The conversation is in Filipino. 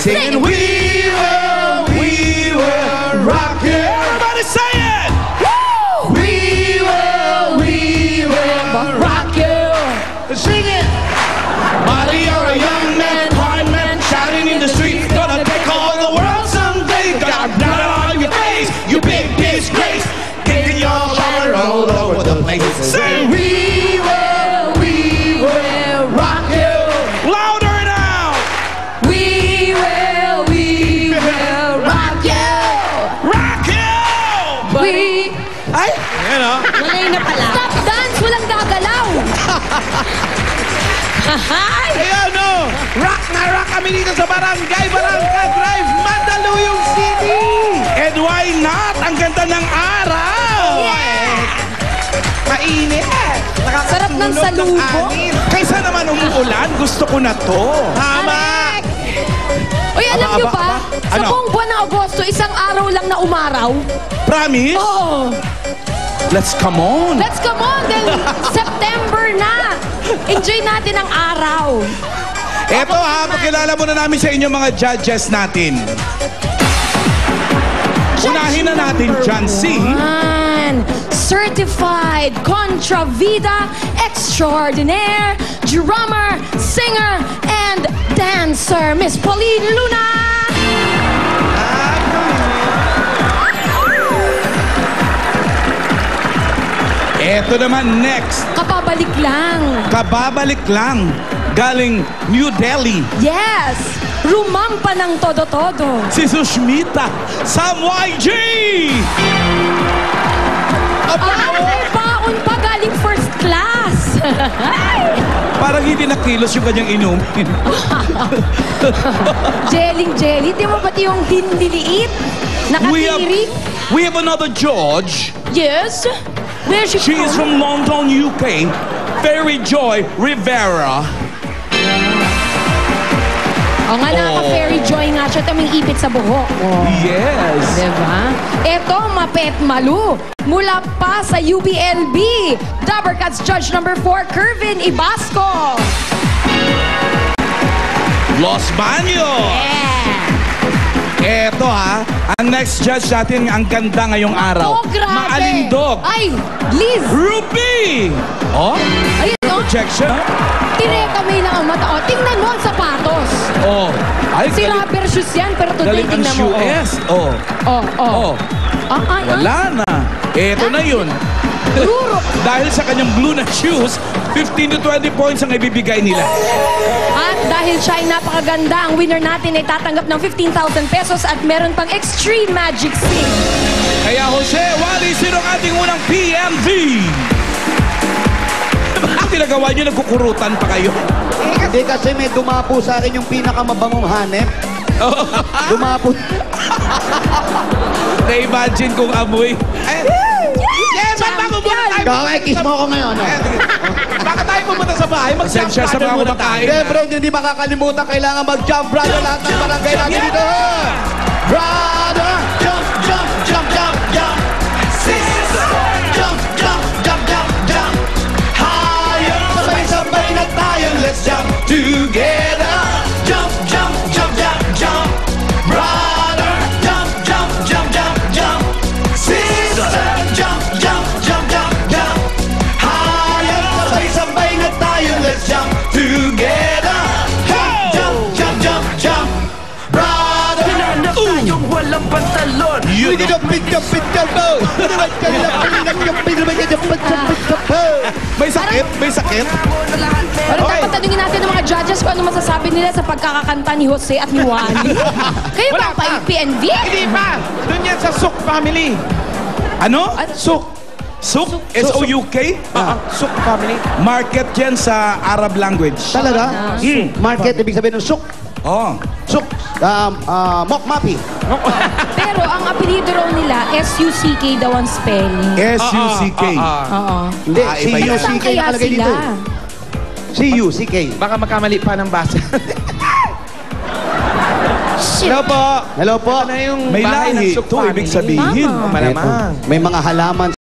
Singing, we will rock you. Everybody say it! Woo! We will rock you. Sing it! Buddy, you're a young man, hard man, shouting in the street. Gonna take all the world someday. Got a blood on your face, you big disgrace. Kicking your heart all over the place. Say, we will rock you. Louder now! We will rock you. Rock you! Ay! Ayan o. Walay na pala. Stop dance! Walang gagalaw! Ayan o. Rock na rock kami dito sa Barangay Drive, Mandaluyong City. And why not? Ang ganda ng araw. Yeah! Mainit. Sarap ng salubong. Kaysa naman umuulan, gusto ko na to. Tama. Uy, alam Aba, nyo aba, ba? aba. Sa Ano? buong buwan ng Agosto, isang araw lang na umaraw. Promise? Oo. Let's come on. Let's come on. Then, September na. Enjoy natin ang araw. Eto ha, pakilala muna namin sa inyo mga judges natin. Unahin na natin, John C. Certified Contravida Extraordinaire Drummer, Singer, and Dancer, Miss Pauline Luna. Eto naman, next. Kababalik lang. Galing New Delhi. Yes! Rumampa ng todo-todo. Si Sushmita. Sam YG! May baon pa galing first class. Parang hindi nakilos yung kanyang inumin. Jelly. Di mo pati yung hinliliit? Nakatirik? We have another George. Yes? Where she She is from London, UK. Fairy Joy Rivera. O nga, nakaka-fairy joy nga siya. Taming ipit sa buhok. Oh. Yes. Diba? Eto, Mapet Malu. Mula pa sa UBLB. Dabbercats Judge number 4, Kervin Ibasco. Los Baños. Eto ha, ang next judge natin, ang ganda ngayong araw. Oh, grabe. Maalindog. Ay, Liz. Ruby! Oh? Ayun, no? Projection? Tirekamay lang ang mata. O, tingnan mo ang sapatos. Oh. Ay, Si rubber shoes yan, pero today galing ang tingnan mo. shoe. Yes. Oh. Oh. Wala na. Eto na yun. Ruro. Dahil sa kanyang blue na shoes, 15 to 20 points ang ibibigay nila. At dahil siya ay napakaganda, ang winner natin ay tatanggap ng 15,000 pesos at meron pang Extreme Magic Sing. Kaya Jose, Wally, sino ang ating unang PMV? Bakit tinagawa niyo, nagkukurutan pa kayo? Hindi kasi may dumapo sa akin yung pinakamabangong hanep. Dumapo. Na-imagine kong amoy. Yes, bago muna tayo. Kaway, kiss mo ako ngayon. Baka tayo pumunta sa bahay, mag-jump Pasensya sa mga kumakain. Siyempre, hindi makakalimutan. Kailangan mag-jump, brother. Lahat ng barangay natin dito. Brother, jump, jump, jump, jump, jump. Sister, jump, jump, jump, jump, jump. Higher, sabay-sabay na tayo. Let's jump together. Jump, jump, jump, jump, jump. Brother, jump, jump, jump, jump, jump. Sister, jump, jump, jump, jump, jump. Higher, sabay-sabay na tayo. Let's jump together. Jump, jump, jump, jump. Brother, Hinanap tayong walang pantalon. May sakit? May sakit? Pero dapat tanungin natin ng mga judges kung ano masasabi nila sa pagkakakanta ni Jose at ni Wally. Kayo ba pa yung PNV? Hindi pa! Doon yan sa Suk family. Ano? Suk. Suk? S-O-U-K? Suk family. Market yan sa Arab language. talaga? Market, ibig sabihin ng suk. Oh. Suk. Mokmapi. Pero ang apelido raw nila, S-U-C-K daw ang spelling. S-U-C-K. Oo. Hindi, iba yan. Saan C-U-C-K kaya nakalagay sila? dito. C-U-C-K. Baka magkamali pa ng basa. Shit. Hello po. Hello po. Ano yung May bahay ng lahi. Suk Ito, family? ibig sabihin. Tama. Malamang. May mga halaman